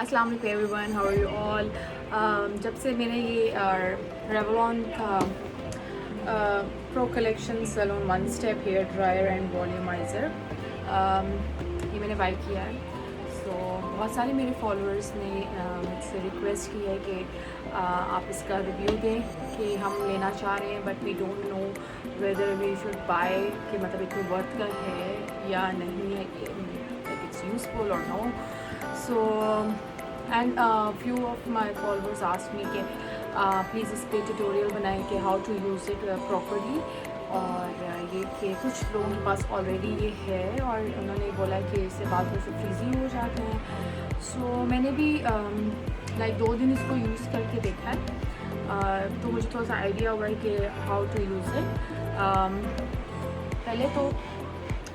अस्सलाम वालेकुम everyone, how are you all. जब से मैंने ये रेवलॉन का pro collection salon one step hair dryer and volumizer ये मैंने बाई किया है। सो बहुत सारे मेरे फॉलोअर्स ने मुझसे रिक्वेस्ट की है कि आप इसका रिव्यू दें कि हम लेना चाह रहे हैं but we don't know whether we should buy, कि मतलब इतनी वर्थ का है या नहीं है, कि इट्स यूज़फुल और no. So and few of my followers asked me कि प्लीज़ इस पर ट्यूटोरियल बनाएं कि how to use it properly. और ये कि कुछ लोगों के पास ऑलरेडी ये है और उन्होंने बोला कि इससे बाल थोड़े से फ्रीजी हो जाते हैं। सो मैंने भी लाइक 2 दिन इसको यूज़ करके देखा है, तो मुझे थोड़ा सा आइडिया हुआ है कि हाउ टू यूज़ इट। पहले तो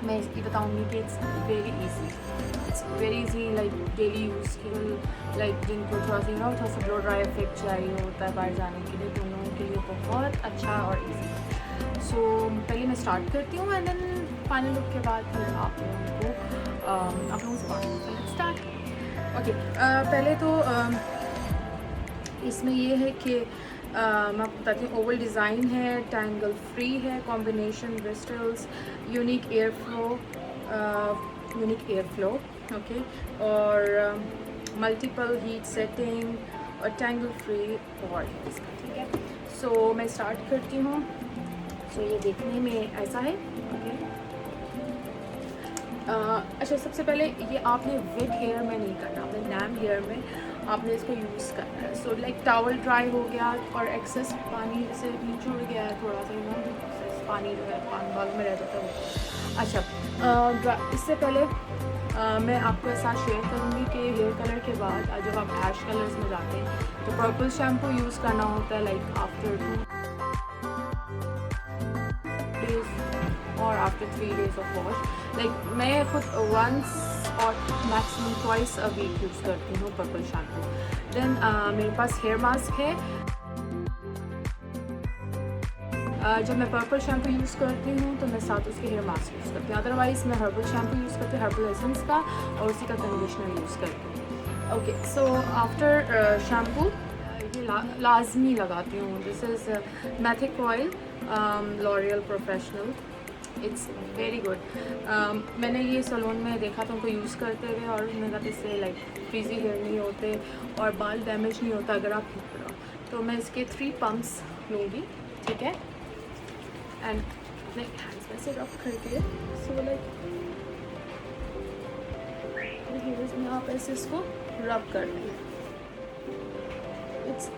मैं इसकी बताऊँगी कि it's very easy like daily use के लिए, लाइक जिनको थोड़ा सा ब्लो ड्राई इफेक्ट चाहिए होता है बाहर जाने के लिए, तो उन लोगों के लिए बहुत अच्छा और इजी। सो पहले मैं स्टार्ट करती हूँ एंड देन फाइनल लुक के बाद फिर आप लोगों से बात स्टार्ट। ओके, पहले तो इसमें ये है कि मैं आपको बताती हूँ। ओवल डिज़ाइन है, टैंगल फ्री है, combination bristles, unique air flow, okay, और मल्टीपल हीट सेटिंग और टैंगल फ्री और इसका, ठीक है। सो मैं स्टार्ट करती हूँ। सो ये देखने में ऐसा है, ओके। अच्छा, सबसे पहले ये आपने वेट हेयर में नहीं करना, आपने नैम हेयर में आपने इसको यूज़ करना है। सो लाइक टॉवल ड्राई हो गया और एक्सेस पानी से नीचे उड़ गया है थोड़ा सा, एक्सेस पानी जो है पानी बालों में रह जाता है। अच्छा, इससे पहले मैं आपके साथ शेयर करूँगी कि हेयर कलर के बाद जब आप हैश कलर्स में जाते हैं तो पर्पल शैम्पू यूज़ करना होता है, लाइक आफ्टर 2 days और after 3 days of wash. Like मैं खुद वंस और maximum twice a week use करती हूँ पर्पल शैम्पू। देन मेरे पास हेयर मास्क है। जब मैं पर्पल शैम्पू यूज़ करती हूँ तो मैं साथ उसके हेयर मास्क यूज़ करती हूँ, अदरवाइज़ मैं हर्बल शैम्पू यूज़ करती हूँ, हर्बल एसेंस का, और उसी का कंडीशनर यूज़ करती हूँ। ओके, सो आफ्टर शैम्पू ये लाजमी लगाती हूँ। This is mythic oil, L'Oréal professional, it's very good. मैंने ये सैलून में देखा था उनको यूज़ करते हुए, और मैंने कहा इससे लाइक फ्रीजी हेयर नहीं होते और बाल डैमेज नहीं होता अगर आप ठीक करो। तो मैं इसके 3 पम्प्स लूँगी, ठीक है। एंड लाइक हैंड्स में से रब करके, सो लाइक हेयर्स में आप ऐसे इसको रब कर लें। It's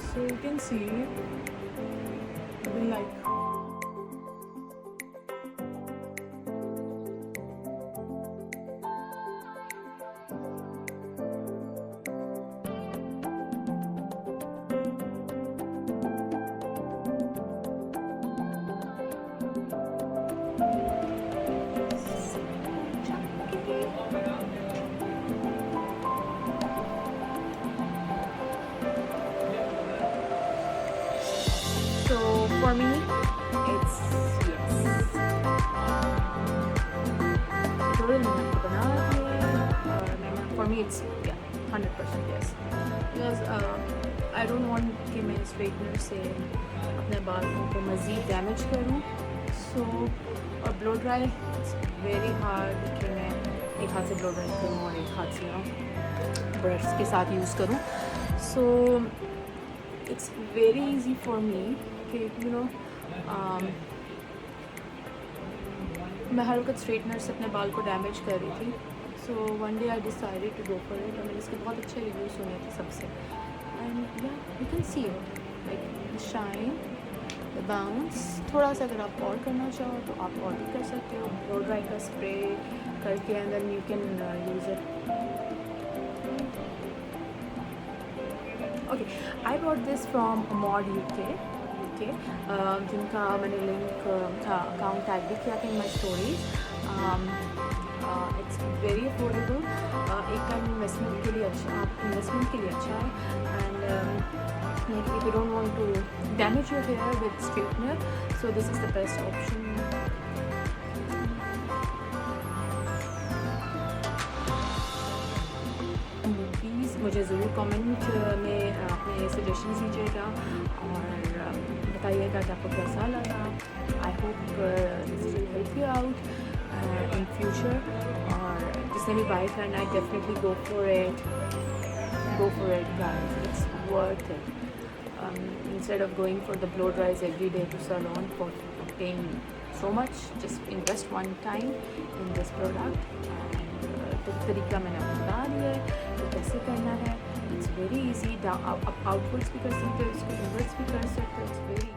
So you can see, like, so for me, it's yes. Tutorial मैंने बना दिए और मैंने for me it's yeah 100% yes because I don't want कि मैं स्ट्रेटनर से अपने बालों को मज़ीद डैमेज करूँ so और blow dry it's very hard कि मैं एक हाथ से ब्लो ड्राई करूँ और एक हाथ से ब्रश के साथ यूज़ करूँ so it's very easy for me कि you know मैं हर वक्त स्ट्रेटनर से अपने बाल को डैमेज कर रही थी so one day I decided to go for it और मैंने इसके बहुत अच्छे रिव्यू सुने थे सबसे एंड या you can see it like shine the bounce थोड़ा सा अगर आप और करना चाहो तो आप और भी कर सकते हो ब्लो ड्राई का स्प्रे करके and then you can use it okay I bought this from Mod UK जिनका मैंने लिंक अकाउंट टैग भी किया था in my stories it's very affordable एक टाइम इन्वेस्टमेंट के लिए अच्छा इन्वेस्टमेंट के लिए अच्छा है and if you don't want to damage your hair with straightener so this is the best option please मुझे ज़रूर कमेंट में अपने सजेशन दीजिएगा और बताइएगा कि आपको कैसा लगा I hope this will help you out in future और जिसने भी बाय करना है definitely go for it guys it's worth it instead of going for the blow dries every day to salon for paying so much just invest one time in this product and तरीका मैंने आपको बता दिया है तो कैसे करना है इट्स वेरी ईजी आप आउटवर्ड्स भी कर सकते हो इसको इनवर्ड्स भी कर सकते हो इट्स वेरी